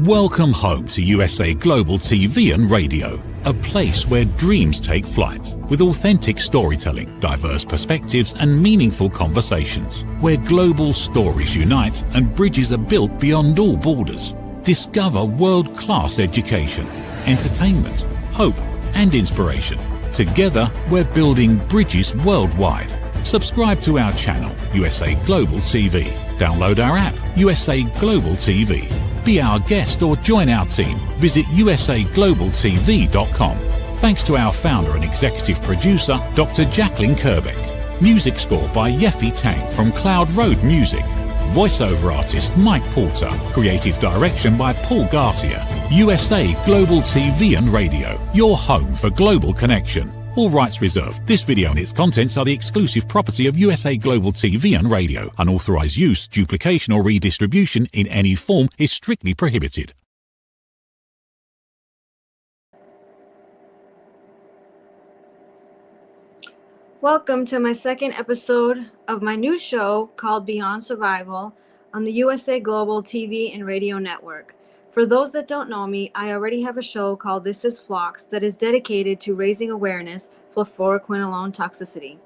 Welcome home to USA Global TV and Radio, a place where dreams take flight, with authentic storytelling, diverse perspectives and meaningful conversations, where global stories unite and bridges are built beyond all borders. Discover world-class education, entertainment, hope and inspiration. Together, we're building bridges worldwide. Subscribe to our channel, USA Global TV. Download our app, USA Global TV. Be our guest or join our team. Visit usaglobaltv.com. Thanks to our founder and executive producer, Dr. Jacqueline Kerbeck. Music score by Yeffy Tang from Cloud Road Music. Voiceover artist Mike Porter. Creative direction by Paul Garcia. USA Global TV and Radio. Your home for global connection. All rights reserved. This video and its contents are the exclusive property of USA Global TV and Radio. Unauthorized use, duplication or redistribution in any form is strictly prohibited. Welcome to my second episode of my new show called Beyond Survival on the USA Global TV and Radio Network. For those that don't know me, I already have a show called This is Phlox that is dedicated to raising awareness for fluoroquinolone toxicity.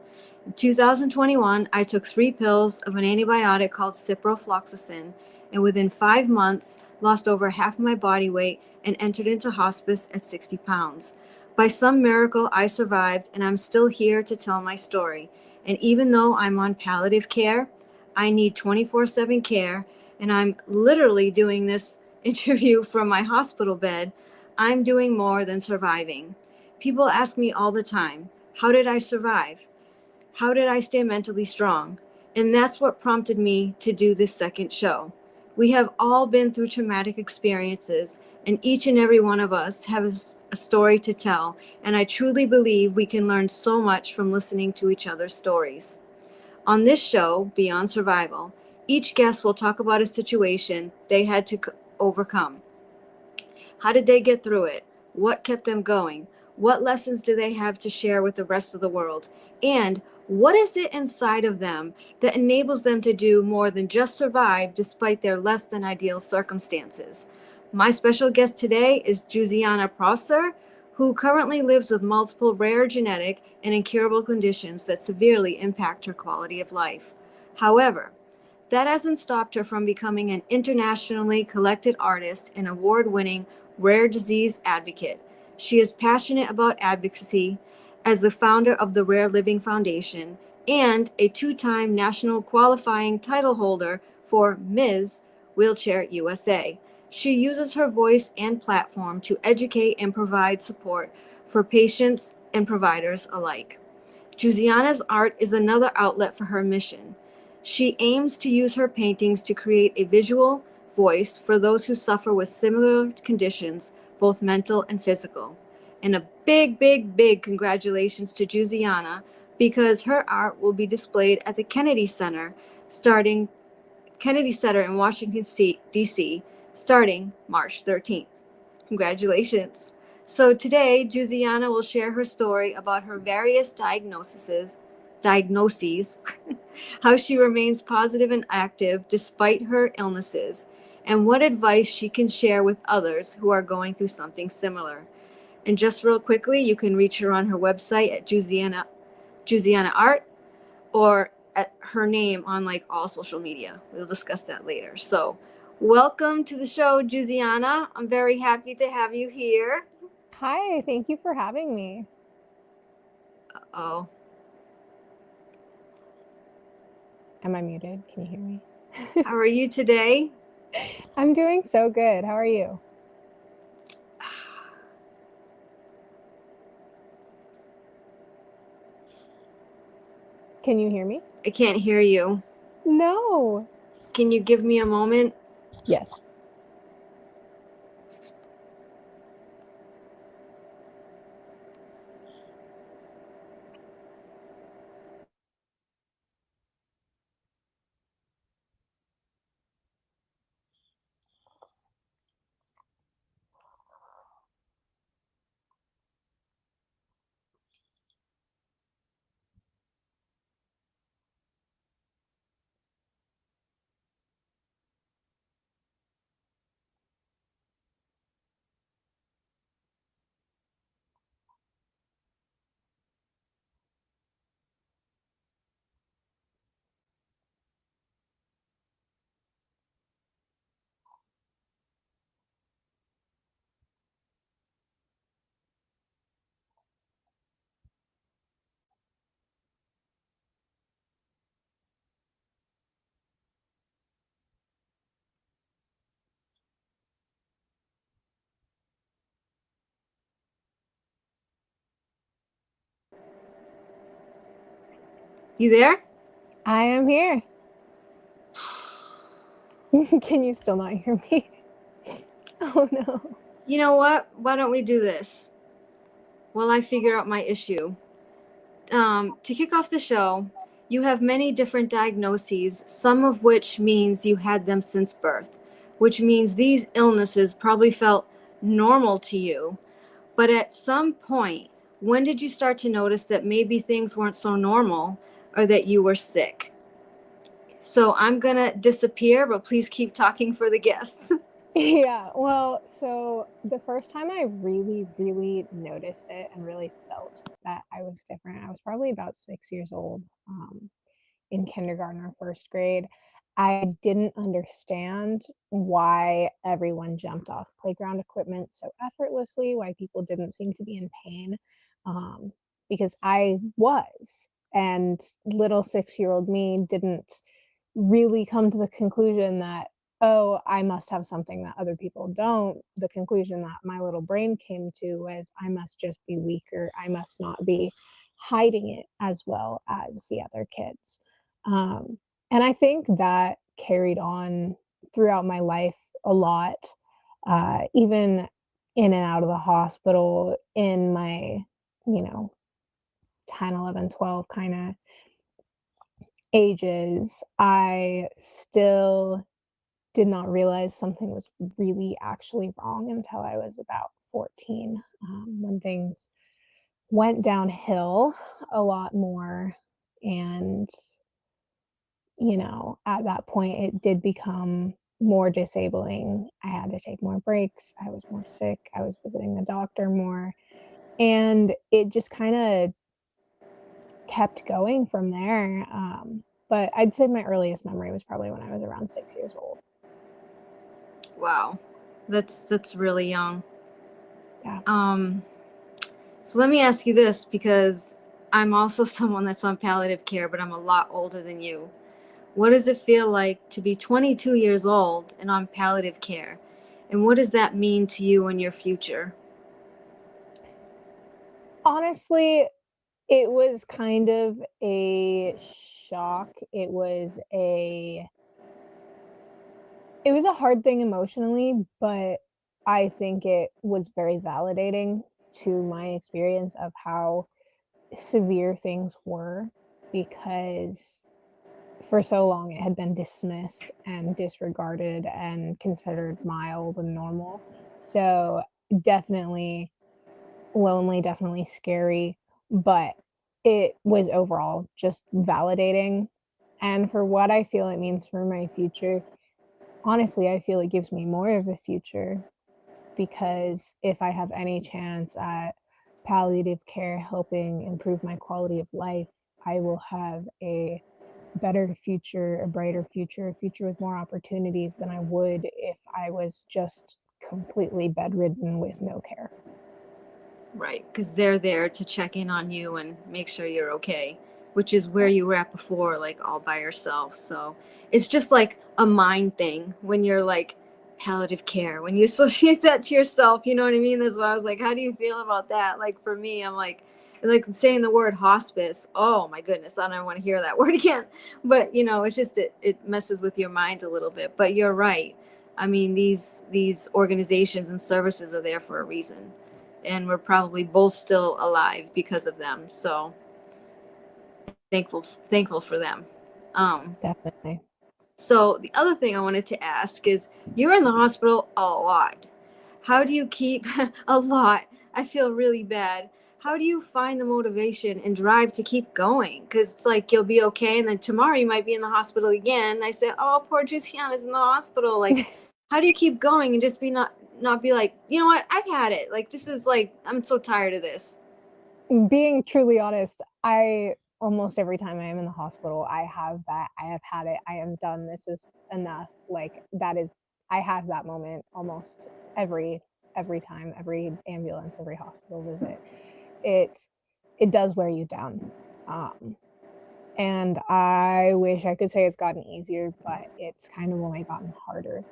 In 2021, I took 3 pills of an antibiotic called ciprofloxacin, and within 5 months, lost over half my body weight and entered into hospice at 60 pounds. By some miracle, I survived, and I'm still here to tell my story. And even though I'm on palliative care, I need 24/7 care, and I'm literally doing this interview from my hospital bed. I'm doing more than surviving. People ask me all the time, how did I survive? How did I stay mentally strong? And that's what prompted me to do this second show. We have all been through traumatic experiences, and each and every one of us has a story to tell, and I truly believe we can learn so much from listening to each other's stories. On this show, Beyond Survival, each guest will talk about a situation they had to overcome. How did they get through it? What kept them going? What lessons do they have to share with the rest of the world? And what is it inside of them that enables them to do more than just survive despite their less than ideal circumstances? My special guest today is Giusiana Prosser, who currently lives with multiple rare genetic and incurable conditions that severely impact her quality of life. However, that hasn't stopped her from becoming an internationally collected artist and award-winning rare disease advocate. She is passionate about advocacy as the founder of the Rare Living Foundation and a 2-time national qualifying title holder for Ms. Wheelchair USA. She uses her voice and platform to educate and provide support for patients and providers alike. Giusiana's art is another outlet for her mission. She aims to use her paintings to create a visual voice for those who suffer with similar conditions, both mental and physical. And a big, big, big congratulations to Giusiana, because her art will be displayed at the Kennedy Center in Washington, D.C., starting March 13th. Congratulations. So today, Giusiana will share her story about her various diagnoses, how she remains positive and active despite her illnesses, and what advice she can share with others who are going through something similar. And just real quickly, you can reach her on her website at Giusiana Art, or at her name on like all social media. We'll discuss that later. So welcome to the show, Giusiana. I'm very happy to have you here. Hi, thank you for having me. Oh. Am I muted? Can you hear me? How are you today? I'm doing so good. How are you? Can you hear me? I can't hear you. No. Can you give me a moment? Yes. You there? I am here. Can you still not hear me? Oh no. You know what? Why don't we do this while I figure out my issue? To kick off the show, you have many different diagnoses, some of which means you had them since birth, which means these illnesses probably felt normal to you. But at some point, when did you start to notice that maybe things weren't so normal or that you were sick? So I'm going to disappear, but please keep talking for the guests. Yeah, well, so the first time I really noticed it and really felt that I was different, I was probably about 6 years old, in kindergarten or first grade. I didn't understand why everyone jumped off playground equipment so effortlessly, why people didn't seem to be in pain, um, because I was. And little 6-year-old me didn't really come to the conclusion that, oh, I must have something that other people don't. The conclusion that my little brain came to was I must just be weaker. I must not be hiding it as well as the other kids. And I think that carried on throughout my life a lot, even in and out of the hospital in my, you know, 10, 11, 12 kind of ages. I still did not realize something was really actually wrong until I was about 14, when things went downhill a lot more. And, at that point, it did become more disabling. I had to take more breaks. I was more sick. I was visiting the doctor more. And it just kind of kept going from there. But I'd say my earliest memory was probably when I was around 6 years old. Wow. That's really young. Yeah. So let me ask you this, because I'm also someone that's on palliative care, but I'm a lot older than you. What does it feel like to be 22 years old and on palliative care? And what does that mean to you and your future? Honestly, it was kind of a shock. It was a hard thing emotionally, but I think it was very validating to my experience of how severe things were, because for so long it had been dismissed and disregarded and considered mild and normal. So definitely lonely, definitely scary, but it was overall just validating. And for what I feel it means for my future, honestly, I feel it gives me more of a future, because if I have any chance at palliative care helping improve my quality of life, I will have a better future, a brighter future, a future with more opportunities than I would if I was just completely bedridden with no care. Right, because they're there to check in on you and make sure you're okay, which is where you were at before, like all by yourself. So it's just like a mind thing when you're like palliative care, when you associate that to yourself, you know what I mean? That's why I was like, how do you feel about that? Like for me, I'm like saying the word hospice. Oh my goodness, I don't want to hear that word again. But it's just it messes with your mind a little bit. But you're right. I mean, these organizations and services are there for a reason, and we're probably both still alive because of them. So thankful for them. Um, Definitely. so the other thing I wanted to ask is, you're in the hospital a lot. How do you keep a lot? I feel really bad. How do you find the motivation and drive to keep going? Because it's like you'll be okay, and then tomorrow you might be in the hospital again. I said, "Oh, poor Giusiana's in the hospital." Like, how do you keep going and just be not be like, you know what? I've had it. Like, this is like, I'm so tired of this. Being truly honest, I almost every time I am in the hospital, I have that. I have had it. I am done. This is enough. Like that is. I have that moment almost every time, every ambulance, every hospital visit. It it does wear you down, and I wish I could say it's gotten easier, but it's kind of only gotten harder.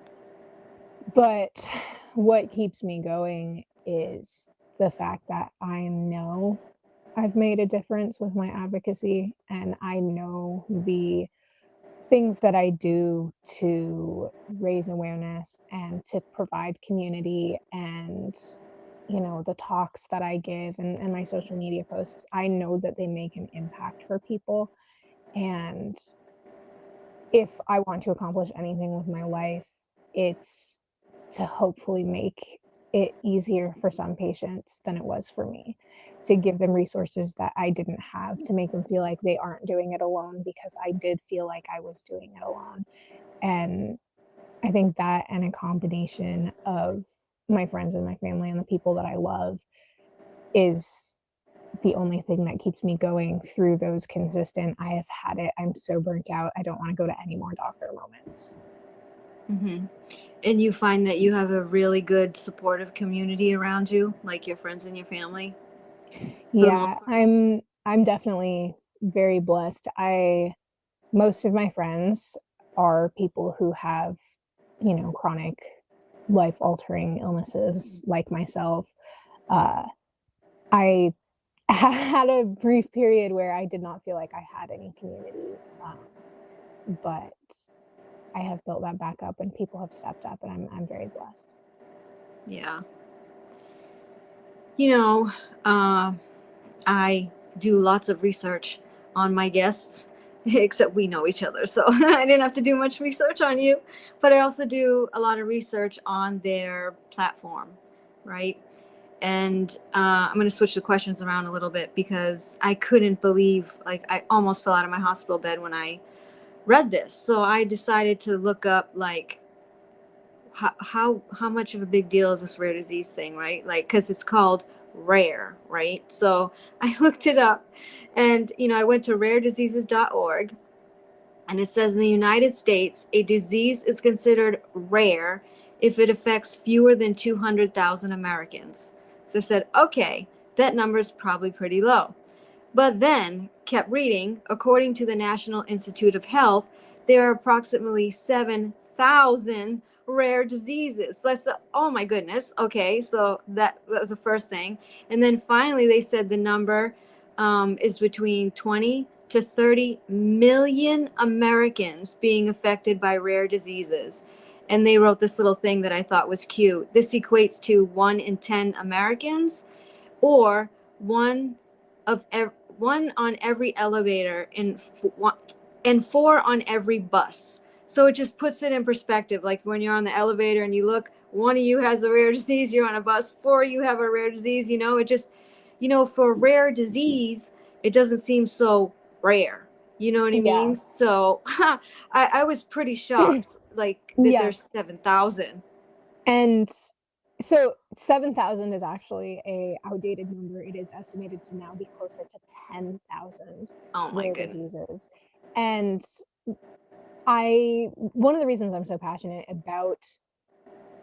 But what keeps me going is the fact that I know I've made a difference with my advocacy, and I know the things that I do to raise awareness and to provide community and, the talks that I give and my social media posts, I know that they make an impact for people. And if I want to accomplish anything with my life, it's to hopefully make it easier for some patients than it was for me, to give them resources that I didn't have, to make them feel like they aren't doing it alone, because I did feel like I was doing it alone. And I think that, and a combination of my friends and my family and the people that I love, is the only thing that keeps me going through those consistent, I have had it, I'm so burnt out, I don't want to go to any more doctor moments. Mm-hmm. And you find that you have a really good supportive community around you, like your friends and your family, for the most Yeah, part? I'm definitely very blessed. Most of my friends are people who have, chronic life altering illnesses like myself. Uh, I had a brief period where I did not feel like I had any community, but I have built that back up and people have stepped up, and I'm very blessed. Yeah. You know, uh, I do lots of research on my guests, except we know each other, so I didn't have to do much research on you. But I also do a lot of research on their platform, right? And I'm going to switch the questions around a little bit because I couldn't believe, like, I almost fell out of my hospital bed when I read this. So I decided to look up, like, how much of a big deal is this rare disease thing, right? Like, because it's called rare, right? So I looked it up, and I went to rarediseases.org, and it says in the United States, a disease is considered rare if it affects fewer than 200,000 Americans. So I said, okay, that number is probably pretty low. But then kept reading. According to the National Institute of Health, there are approximately 7,000 rare diseases. Oh my goodness. Okay, so that was the first thing. And then finally, they said the number is between 20 to 30 million Americans being affected by rare diseases. And they wrote this little thing that I thought was cute. This equates to 1 in 10 Americans, or one on every elevator, and 4 on every bus. So it just puts it in perspective. Like when you're on the elevator and you look, one of you has a rare disease. You're on a bus, 4 of you have a rare disease. It just, for rare disease, it doesn't seem so rare. You know what I Yeah. mean? So I was pretty shocked, like that Yeah. there's 7,000. And so 7,000 is actually a outdated number. It is estimated to now be closer to 10,000 Oh my rare goodness. diseases. And one of the reasons I'm so passionate about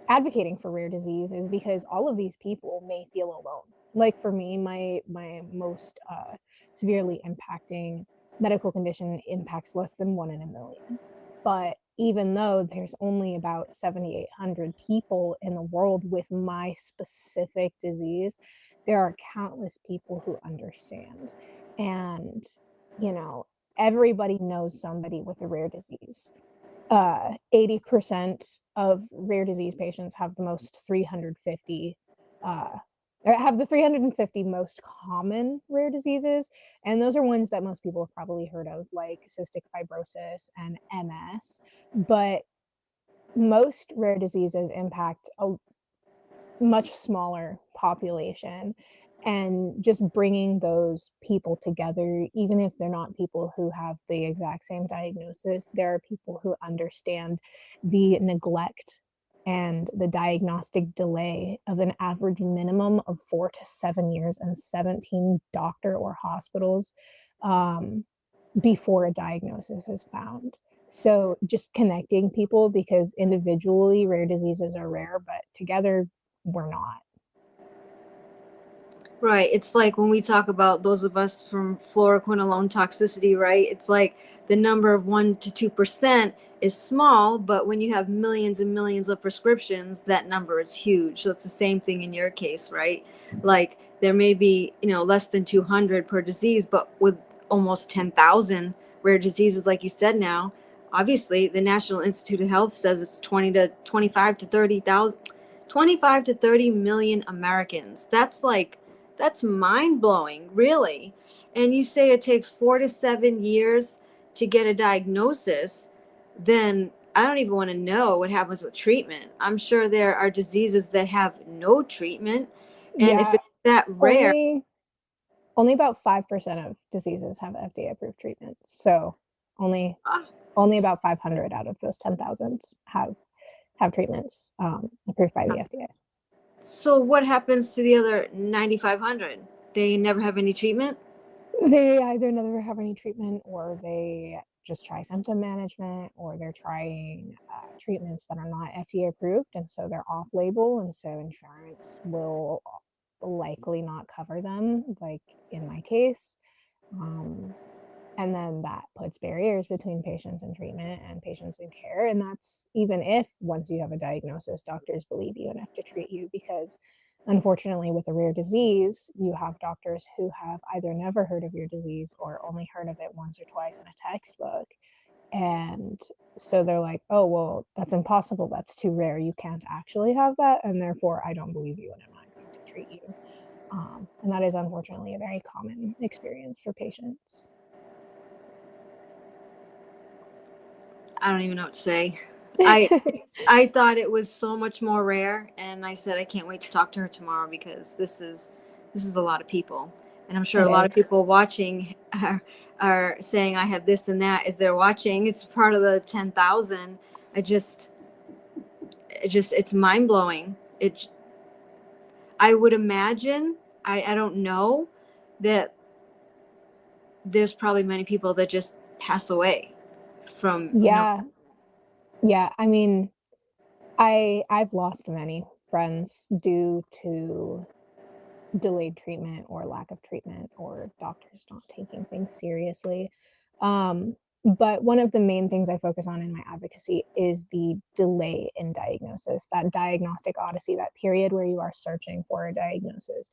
advocating for rare disease is because all of these people may feel alone. Like for me, my most severely impacting medical condition impacts less than 1 in a million. But even though there's only about 7,800 people in the world with my specific disease, there are countless people who understand. And, you know, everybody knows somebody with a rare disease. 80% of rare disease patients have the most 350 or have the 350 most common rare diseases, and those are ones that most people have probably heard of, like cystic fibrosis and MS. But most rare diseases impact a much smaller population, and just bringing those people together, even if they're not people who have the exact same diagnosis, there are people who understand the neglect and the diagnostic delay of an average minimum of 4 to 7 years and 17 doctor or hospitals um, before a diagnosis is found. So just connecting people, because individually rare diseases are rare, but together we're not. Right. It's like when we talk about those of us from fluoroquinolone toxicity, right? It's like the number of 1 to 2% is small, but when you have millions and millions of prescriptions, that number is huge. So it's the same thing in your case, right? Like there may be, less than 200 per disease, but with almost 10,000 rare diseases, like you said now, obviously the National Institute of Health says it's 20 to 25 to 30,000, 25 to 30 million Americans. That's mind blowing, really. And you say it takes 4 to 7 years to get a diagnosis, then I don't even want to know what happens with treatment. I'm sure there are diseases that have no treatment. And if Yeah, it's that rare, only about 5% of diseases have FDA approved treatments. So only about 500 out of those 10,000 have treatments approved by the FDA. so what happens to the other 9,500? They never have any treatment? They either never have any treatment, or they just try symptom management, or they're trying treatments that are not FDA approved, and so they're off label, and so insurance will likely not cover them, like in my case. And then that puts barriers between patients and treatment and patients in care. And that's even if once you have a diagnosis, doctors believe you enough to treat you, because unfortunately with a rare disease, you have doctors who have either never heard of your disease or only heard of it once or twice in a textbook. And so they're like, oh, well, that's impossible. That's too rare. You can't actually have that. And therefore, I don't believe you and I'm not going to treat you. And that is unfortunately a very common experience for patients. I don't even know what to say. I thought it was so much more rare, and I said I can't wait to talk to her tomorrow, because this is a lot of people, and I'm sure a lot of people watching are saying I have this and that as they're watching. It's part of the 10,000. It's mind blowing. I would imagine, I don't know, that there's probably many people that just pass away from yeah, I mean, I've lost many friends due to delayed treatment or lack of treatment or doctors not taking things seriously. But one of the main things I focus on in my advocacy is the delay in diagnosis, that diagnostic odyssey, that period where you are searching for a diagnosis,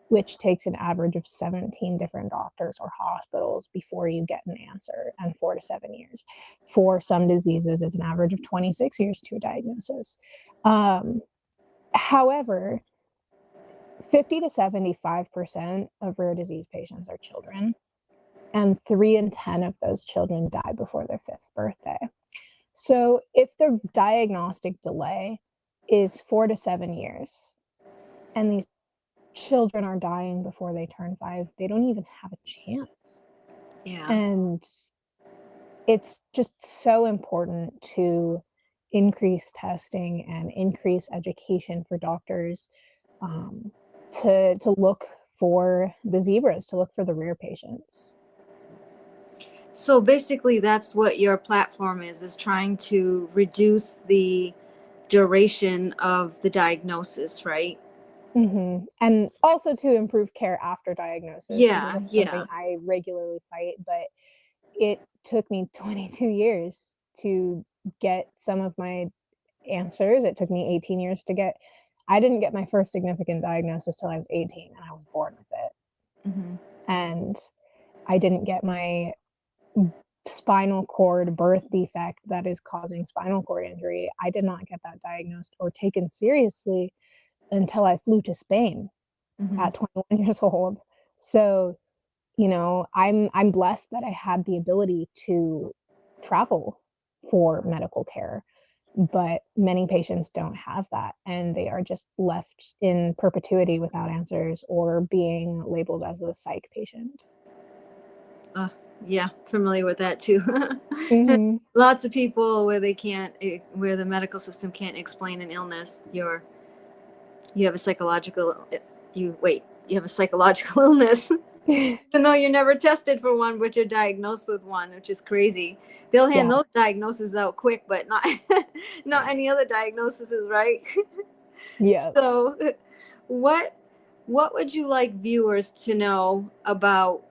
which takes an average of 17 different doctors or hospitals before you get an answer, and 4 to 7 years. For some diseases, it's an average of 26 years to a diagnosis. However, 50 to 75% of rare disease patients are children, and 3 in 10 of those children die before their 5th birthday. So if the diagnostic delay is 4 to 7 years, and these children are dying before they turn 5, they don't even have a chance. Yeah. And it's just so important to increase testing and increase education for doctors, to look for the zebras, to look for the rare patients. So basically that's what your platform is trying to reduce the duration of the diagnosis, right? Mm-hmm. And also to improve care after diagnosis. Yeah, This is something I regularly fight, but it took me 22 years to get some of my answers. It took me 18 years I didn't get my first significant diagnosis till I was 18, and I was born with it. Mm-hmm. And I didn't get my spinal cord birth defect that is causing spinal cord injury. I did not get that diagnosed or taken seriously until I flew to Spain at 21 years old. So, I'm blessed that I had the ability to travel for medical care, but many patients don't have that, and they are just left in perpetuity without answers or being labeled as a psych patient. Yeah, familiar with that too. Mm-hmm. Lots of people where where the medical system can't explain an illness. You have a psychological you have a psychological illness, even though you're never tested for one, but you're diagnosed with one, which is crazy. They'll hand those diagnoses out quick, but not not any other diagnoses, right? Yeah. So what would you like viewers to know about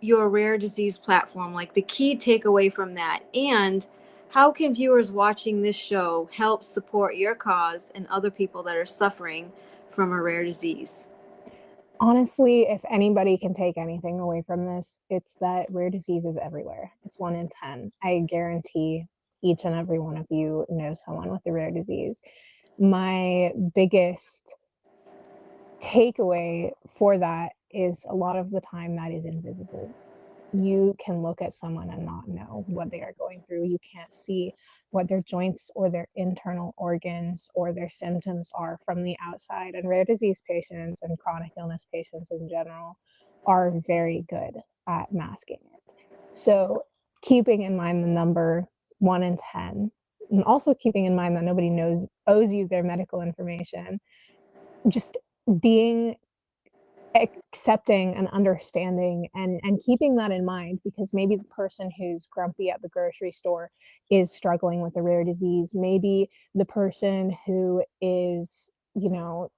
your rare disease platform, like the key takeaway from that? And how can viewers watching this show help support your cause and other people that are suffering from a rare disease? Honestly, if anybody can take anything away from this, it's that rare disease is everywhere. It's 1 in 10. I guarantee each and every one of you knows someone with a rare disease. My biggest takeaway for that is a lot of the time that is invisible. You can look at someone and not know what they are going through. You can't see what their joints or their internal organs or their symptoms are from the outside. And rare disease patients and chronic illness patients in general are very good at masking it. So keeping in mind the number 1 in 10, and also keeping in mind that nobody owes you their medical information, just being accepting and understanding and keeping that in mind, because maybe the person who's grumpy at the grocery store is struggling with a rare disease. Maybe the person who is,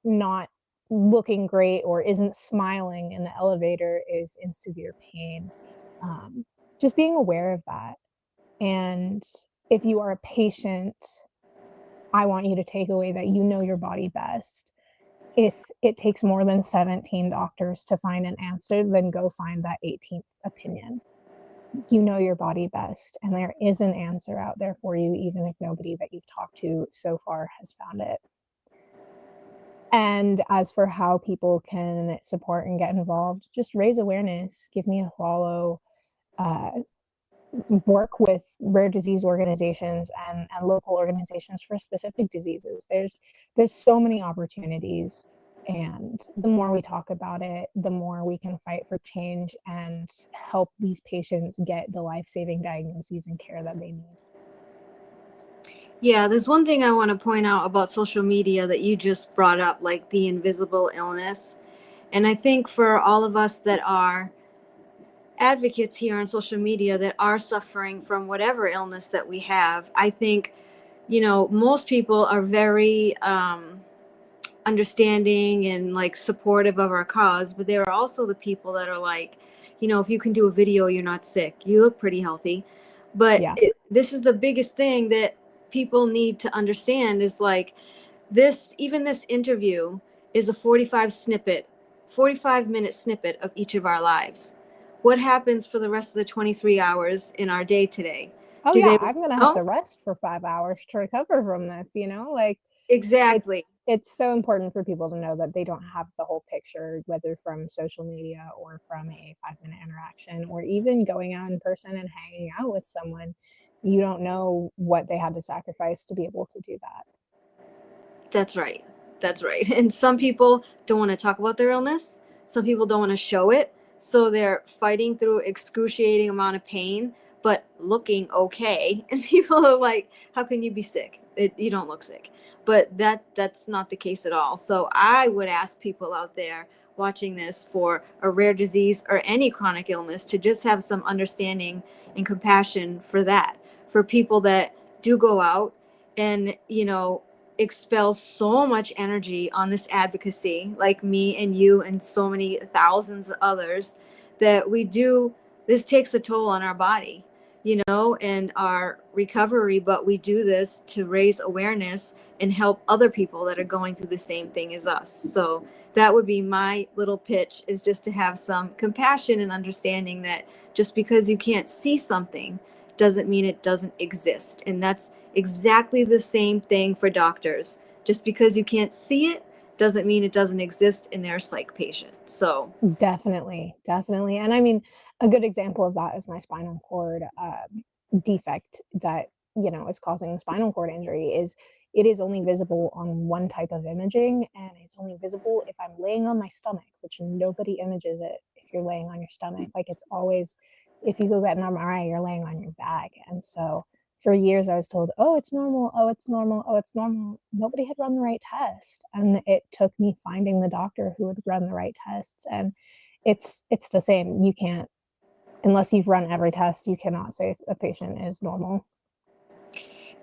not looking great or isn't smiling in the elevator is in severe pain. Just being aware of that. And if you are a patient, I want you to take away that you know your body best. If it takes more than 17 doctors to find an answer, then go find that 18th opinion. You know your body best, and there is an answer out there for you, even if nobody that you've talked to so far has found it. And as for how people can support and get involved, just raise awareness, give me a follow, work with rare disease organizations and local organizations for specific diseases. There's so many opportunities, and the more we talk about it, the more we can fight for change and help these patients get the life-saving diagnoses and care that they need. Yeah, there's one thing I want to point out about social media that you just brought up, like the invisible illness. And I think for all of us that are advocates here on social media that are suffering from whatever illness that we have, I think, most people are very understanding and like supportive of our cause, but there are also the people that are like, if you can do a video, you're not sick. You look pretty healthy. But Yeah. This is the biggest thing that people need to understand is like even this interview is a 45-minute snippet of each of our lives. What happens for the rest of the 23 hours in our day today? Oh Do yeah, they I'm gonna have know? to rest for 5 hours to recover from this, like Exactly. it's so important for people to know that they don't have the whole picture, whether from social media or from a 5-minute interaction or even going out in person and hanging out with someone. You don't know what they had to sacrifice to be able to do that. That's right. That's right. And some people don't want to talk about their illness. Some people don't want to show it. So they're fighting through excruciating amount of pain, but looking okay. And people are like, how can you be sick? You don't look sick. But that's not the case at all. So I would ask people out there watching this for a rare disease or any chronic illness to just have some understanding and compassion for that, for people that do go out and, expel so much energy on this advocacy, like me and you and so many thousands of others, that this takes a toll on our body, and our recovery, but we do this to raise awareness and help other people that are going through the same thing as us. So that would be my little pitch, is just to have some compassion and understanding that just because you can't see something doesn't mean it doesn't exist. And that's exactly the same thing for doctors. Just because you can't see it doesn't mean it doesn't exist in their psych patient. So Definitely, definitely. And I mean, a good example of that is my spinal cord defect that, is causing the spinal cord injury. Is it is only visible on one type of imaging, and it's only visible if I'm laying on my stomach, which nobody images it if you're laying on your stomach. Like, it's always, if you go get an MRI, you're laying on your back. And so for years I was told, oh, it's normal, oh, it's normal, oh, it's normal. Nobody had run the right test. And it took me finding the doctor who would run the right tests. And it's the same. You can't, unless you've run every test, you cannot say a patient is normal.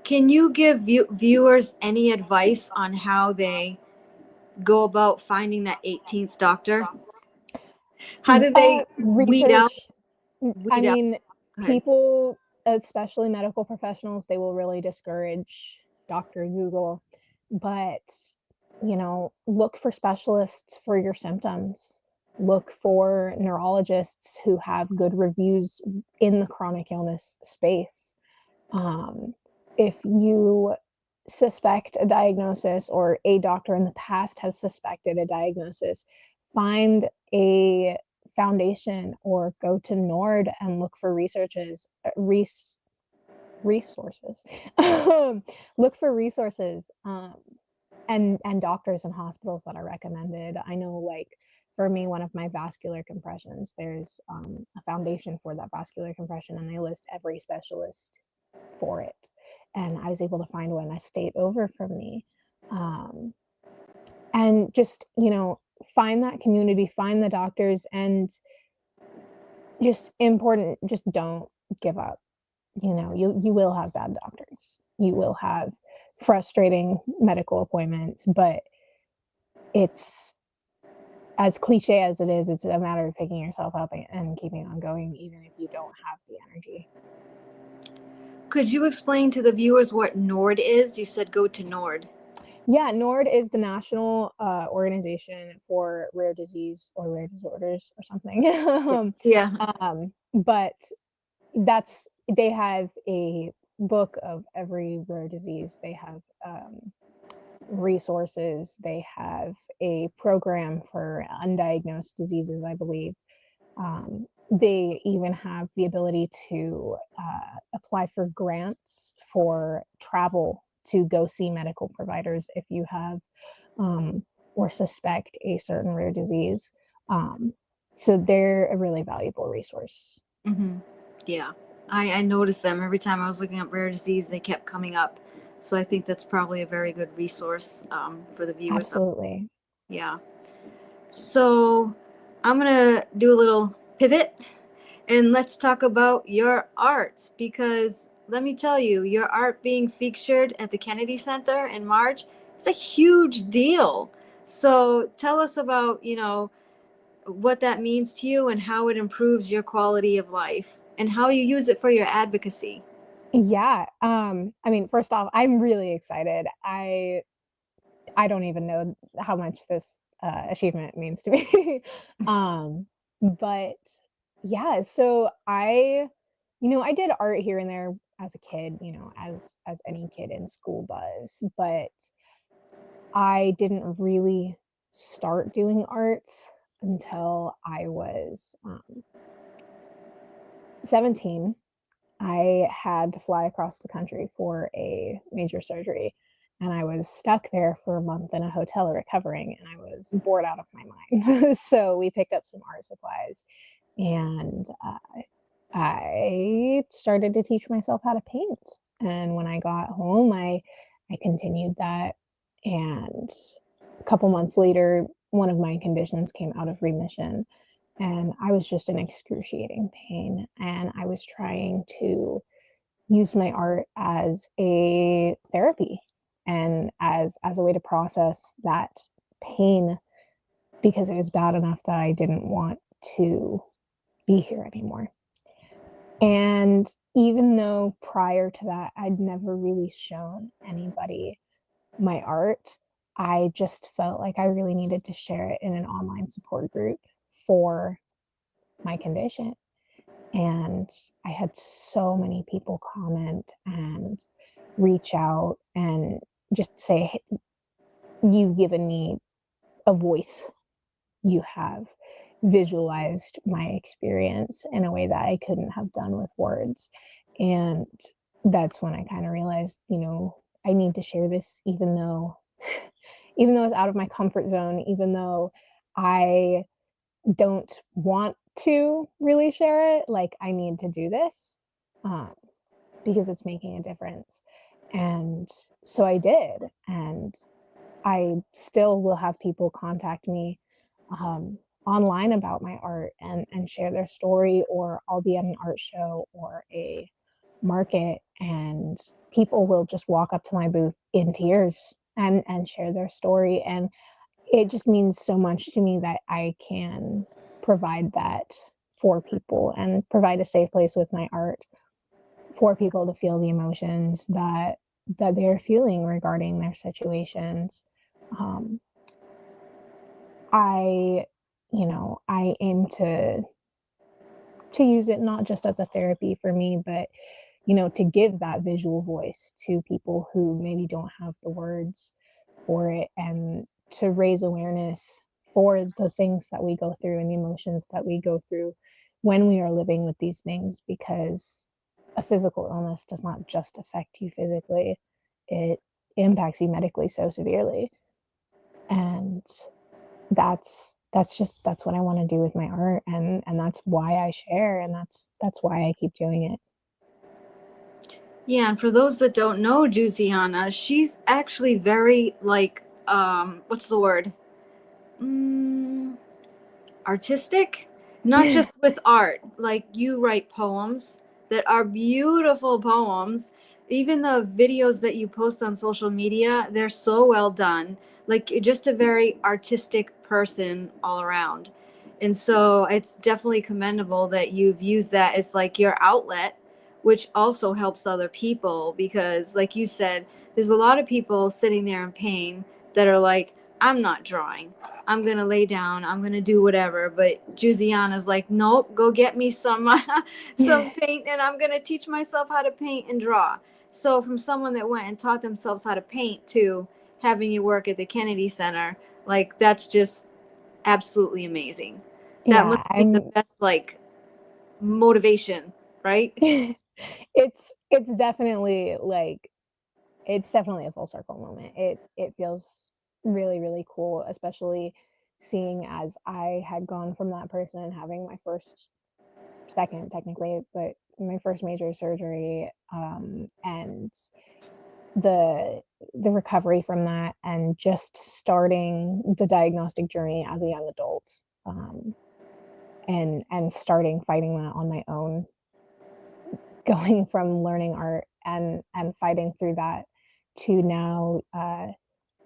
can you give viewers any advice on how they go about finding that 18th doctor? How do they weed out Research. I weed out mean, go ahead. people, especially medical professionals, they will really discourage Dr. Google, but look for specialists for your symptoms. look for neurologists who have good reviews in the chronic illness space. If you suspect a diagnosis, or a doctor in the past has suspected a diagnosis, find a foundation or go to NORD and look for resources. Look for resources, and doctors and hospitals that are recommended. I know, like, for me, one of my vascular compressions, there's a foundation for that vascular compression, and they list every specialist for it. And I was able to find one that stayed over from me. And just, find that community, find the doctors, and just don't give up. You will have bad doctors. You will have frustrating medical appointments, but it's, as cliche as it is, it's a matter of picking yourself up and keeping on going, even if you don't have the energy. Could you explain to the viewers what NORD is? You said go to NORD. Yeah, NORD is the National Organization for Rare Disease or Rare Disorders or something. Yeah. But they have a book of every rare disease. They have resources. They have a program for undiagnosed diseases, I believe. They even have the ability to apply for grants for travel to go see medical providers if you have or suspect a certain rare disease. So they're a really valuable resource. Mm-hmm. Yeah, I noticed them every time I was looking up rare disease. They kept coming up, so I think that's probably a very good resource for the viewers. Absolutely. Yeah. So I'm gonna do a little pivot, and let's talk about your art, because let me tell you, your art being featured at the Kennedy Center in March is a huge deal. So tell us about, what that means to you and how it improves your quality of life and how you use it for your advocacy. Yeah. I mean, first off, I'm really excited. I don't even know how much this achievement means to me. But yeah, so I did art here and there as a kid, as any kid in school does, but I didn't really start doing art until I was 17. I had to fly across the country for a major surgery, and I was stuck there for a month in a hotel recovering, and I was bored out of my mind. So we picked up some art supplies, and I started to teach myself how to paint. And when I got home, I continued that, and a couple months later, one of my conditions came out of remission, and I was just in excruciating pain, and I was trying to use my art as a therapy and as a way to process that pain, because it was bad enough that I didn't want to be here anymore. And even though prior to that I'd never really shown anybody my art, I just felt like I really needed to share it in an online support group for my condition. And I had so many people comment and reach out and just say, "Hey, you've given me a voice. You have visualized my experience in a way that I couldn't have done with words." And that's when I kind of realized, I need to share this, even though it's out of my comfort zone, even though I don't want to really share it. Like, I need to do this because it's making a difference. And so I did. And I still will have people contact me online about my art and share their story, or I'll be at an art show or a market, and people will just walk up to my booth in tears and share their story. And it just means so much to me that I can provide that for people and provide a safe place with my art for people to feel the emotions that they're feeling regarding their situations. I I aim to use it not just as a therapy for me, but to give that visual voice to people who maybe don't have the words for it, and to raise awareness for the things that we go through and the emotions that we go through when we are living with these things, because a physical illness does not just affect you physically, it impacts you medically so severely. And that's what I want to do with my art, and that's why I share, and that's why I keep doing it. Yeah, and for those that don't know Giusiana, she's actually very like what's the word? Mm, artistic, not just with art. Like you write poems that are beautiful poems. Even the videos that you post on social media, they're so well done. Like you're just a very artistic person all around. And so it's definitely commendable that you've used that as like your outlet, which also helps other people because like you said, there's a lot of people sitting there in pain that are like, I'm not drawing. I'm gonna lay down. I'm gonna do whatever. But Jusiana's like, nope, go get me some some paint, and I'm gonna teach myself how to paint and draw. So from someone that went and taught themselves how to paint to having you work at the Kennedy Center, like that's just absolutely amazing. That Yeah, must be the best like motivation, right? it's definitely like, it's definitely a full circle moment. It feels really, really cool, especially seeing as I had gone from that person having my first, second technically, but my first major surgery, and the recovery from that, and just starting the diagnostic journey as a young adult, and starting fighting that on my own, going from learning art and fighting through that to now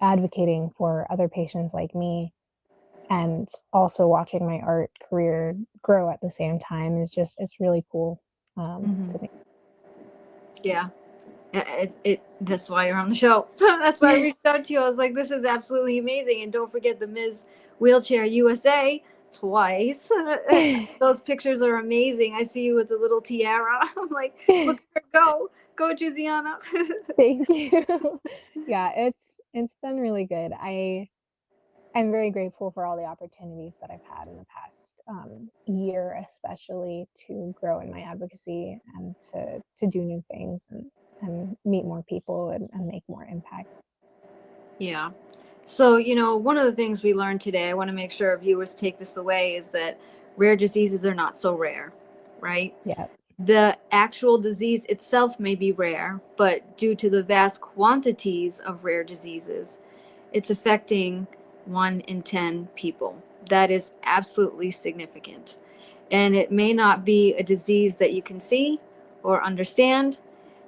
advocating for other patients like me, and also watching my art career grow at the same time is just, it's really cool, Mm-hmm. to me. Yeah. That's why you're on the show. That's why I reached out to you. I was like, this is absolutely amazing. And don't forget the Ms. Wheelchair USA twice. Those pictures are amazing. I see you with the little tiara. I'm like, look at her go. Go, Giusiana. Thank you. Yeah, it's been really good. I'm very grateful for all the opportunities that I've had in the past, year, especially to grow in my advocacy and to do new things, and meet more people, and make more impact. Yeah. So, one of the things we learned today, I want to make sure our viewers take this away, is that rare diseases are not so rare, right? Yeah, The actual disease itself may be rare, but due to the vast quantities of rare diseases, it's affecting 1 in 10 people. That is absolutely significant. And it may not be a disease that you can see or understand,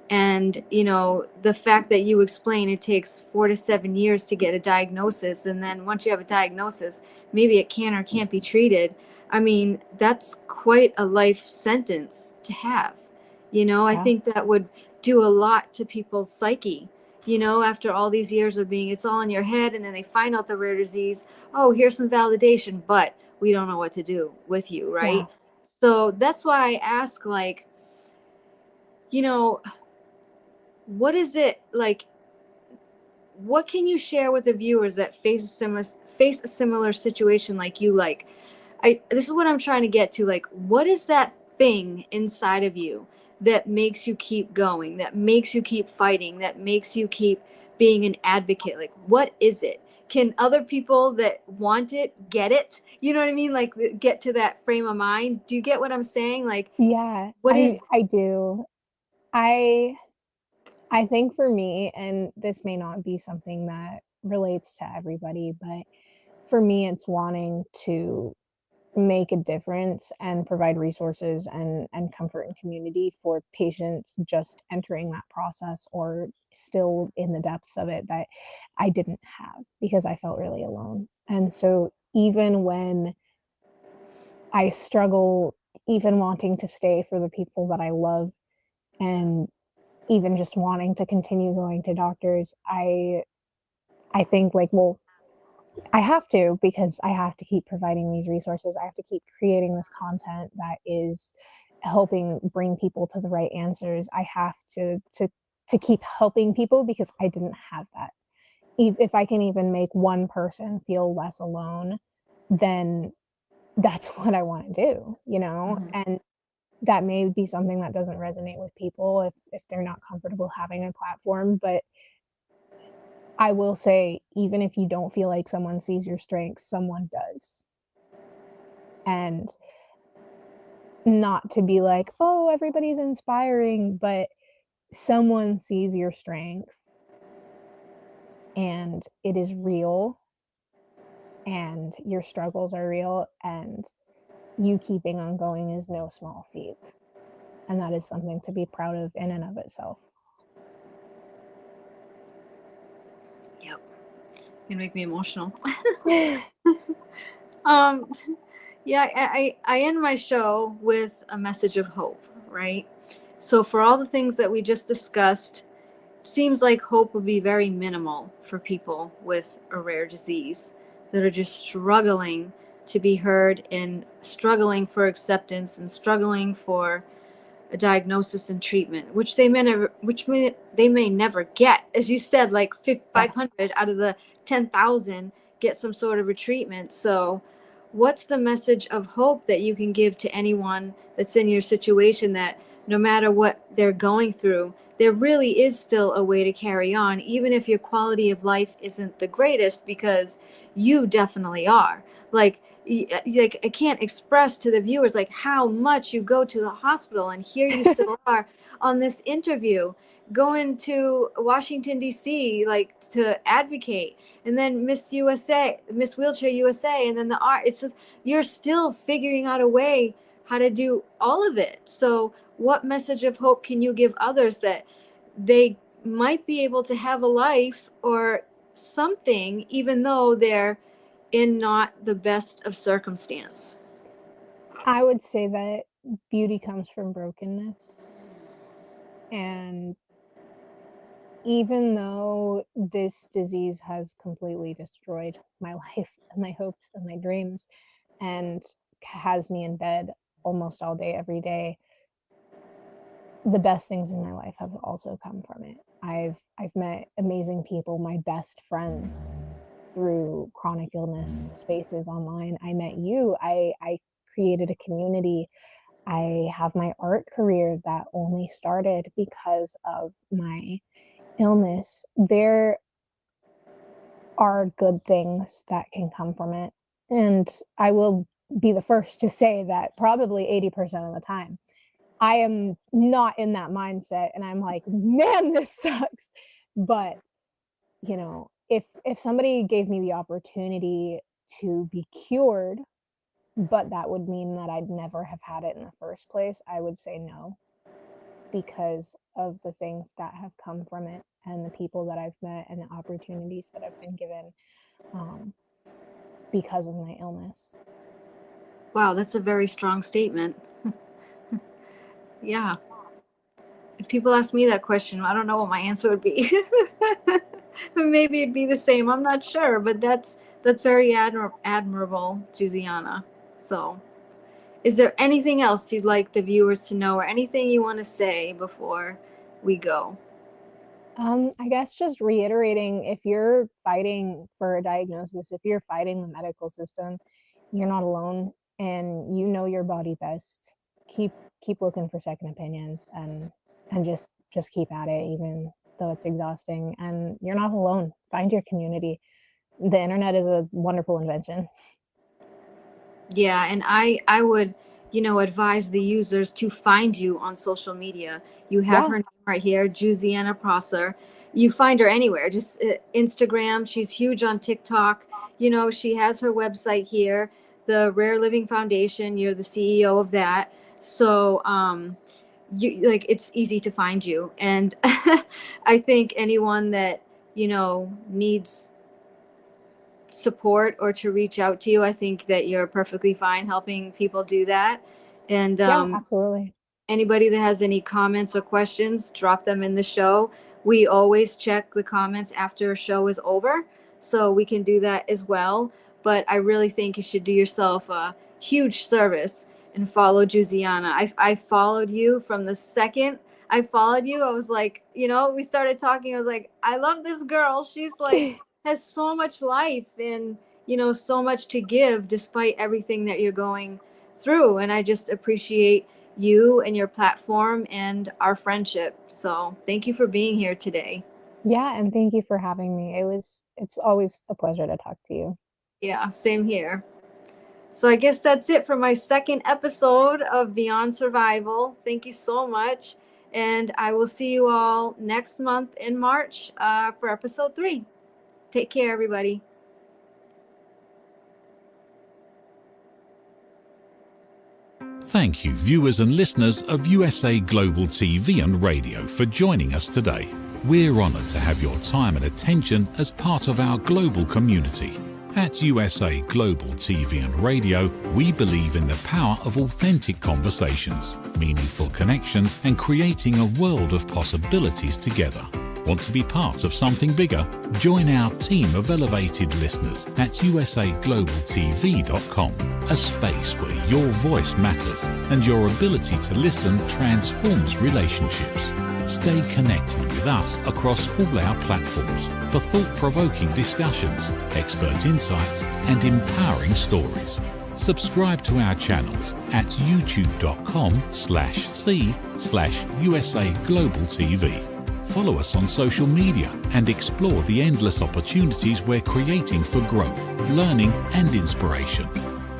and the fact that you explain it takes 4 to 7 years to get a diagnosis, and then once you have a diagnosis, maybe it can or can't be treated. I mean, that's quite a life sentence to have. I yeah, think that would do a lot to people's psyche, after all these years of being, it's all in your head, and then they find out the rare disease. Oh, here's some validation, but we don't know what to do with you, yeah, right? So that's why I ask, like, you know what is it like, what can you share with the viewers that face a similar situation like you? Like, I this is what I'm trying to get to. Like, what is that thing inside of you that makes you keep going, that makes you keep fighting, that makes you keep being an advocate? Like, what is it? Can other people that want it get it? You know what I mean? Like, get to that frame of mind. Do you get what I'm saying? Like, yeah. what is? I do. I I think for me, and this may not be something that relates to everybody, but for me, it's wanting to make a difference and provide resources and comfort and community for patients just entering that process, or still in the depths of it, that I didn't have, because I felt really alone. And so even when I struggle, even wanting to stay for the people that I love, and even just wanting to continue going to doctors, I think like, well, I have to, because I have to keep providing these resources. I have to keep creating this content that is helping bring people to the right answers. I have to keep helping people, because I didn't have that. If I can even make one person feel less alone, then that's what I want to do, you know? Mhm. And that may be something that doesn't resonate with people if they're not comfortable having a platform. But I will say, even if you don't feel like someone sees your strength, someone does. And not to be like, oh, everybody's inspiring, but someone sees your strength and it is real, and your struggles are real, and you keeping on going is no small feat. And that is something to be proud of in and of itself. Yep. You make me emotional. um, yeah, I end my show with a message of hope, right? So for all the things that we just discussed, seems like hope would be very minimal for people with a rare disease that are just struggling to be heard and struggling for acceptance and struggling for a diagnosis and treatment, which they may never get. As you said, like Yeah. 500 out of the 10,000 get some sort of a treatment. So what's the message of hope that you can give to anyone that's in your situation, that no matter what they're going through, there really is still a way to carry on, even if your quality of life isn't the greatest, because you definitely are. Like I can't express to the viewers like how much you go to the hospital, and here you still are on this interview, going to Washington D.C. like to advocate, and then Miss USA, Miss Wheelchair USA, and then the art. It's just you're still figuring out a way how to do all of it. So what message of hope can you give others that they might be able to have a life or something, even though they're in not the best of circumstance? I would say that beauty comes from brokenness. And even though this disease has completely destroyed my life and my hopes and my dreams, and has me in bed almost all day, every day, the best things in my life have also come from it. I've met amazing people, my best friends, through chronic illness spaces online. I met you. I created a community. I have my art career that only started because of my illness. There are good things that can come from it. And I will be the first to say that probably 80% of the time, I am not in that mindset and I'm like, man, this sucks. But, you know, if somebody gave me the opportunity to be cured, but that would mean that I'd never have had it in the first place, I would say no, because of the things that have come from it and the people that I've met and the opportunities that I've been given, um, because of my illness. Wow, that's a very strong statement. Yeah. If people ask me that question, I don't know what my answer would be. But maybe it'd be the same. I'm not sure, but that's very admirable, Giusiana. So, is there anything else you'd like the viewers to know, or anything you want to say before we go? I guess just reiterating, if you're fighting for a diagnosis, if you're fighting the medical system, you're not alone, and you know your body best. Keep keep looking for second opinions, and just keep at it, even though it's exhausting. And you're not alone. Find your community. The internet is a wonderful invention. Yeah, and I would, advise the users to find you on social media. You have Yeah. her name right here, Giusiana Prosser. You find her anywhere, just Instagram. She's huge on TikTok. She has her website here, the Rare Living Foundation. You're the CEO of that. So, you like it's easy to find you. And I think anyone that, needs support or to reach out to you, I think that you're perfectly fine helping people do that. And Yeah, absolutely. anybody that has any comments or questions, drop them in the show. We always check the comments after a show is over. so we can do that as well. But I really think you should do yourself a huge service and follow Giusiana. I followed you from the second I followed you. I was like, we started talking. I was like, I love this girl. She's like, has so much life and, so much to give despite everything that you're going through. And I just appreciate you and your platform and our friendship. So thank you for being here today. Yeah, and thank you for having me. It's always a pleasure to talk to you. Yeah, same here. So I guess that's it for my second episode of Beyond Survival. Thank you so much. And I will see you all next month in March for episode 3. Take care, everybody. Thank you, viewers and listeners of USA Global TV and Radio, for joining us today. We're honoured to have your time and attention as part of our global community. At USA Global TV and Radio, we believe in the power of authentic conversations, meaningful connections, and creating a world of possibilities together. Want to be part of something bigger? Join our team of elevated listeners at usaglobaltv.com, a space where your voice matters and your ability to listen transforms relationships. Stay connected with us across all our platforms for thought-provoking discussions, expert insights, and empowering stories. Subscribe to our channels at youtube.com/c/USA-Global-TV. Follow us on social media and explore the endless opportunities we're creating for growth, learning, and inspiration.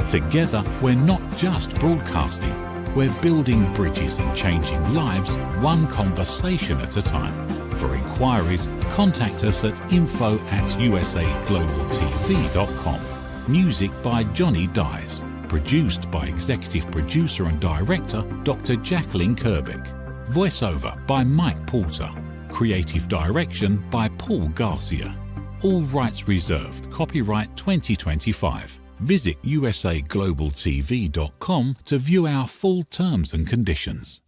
Together, we're not just broadcasting, we're building bridges and changing lives one conversation at a time. For inquiries, contact us at info@usaglobaltv.com. Music by Johnny Dyes. Produced by Executive Producer and Director Dr. Jacqueline Kerbeck. Voiceover by Mike Porter. Creative Direction by Paul Garcia. All rights reserved. Copyright 2025. Visit usaglobaltv.com to view our full terms and conditions.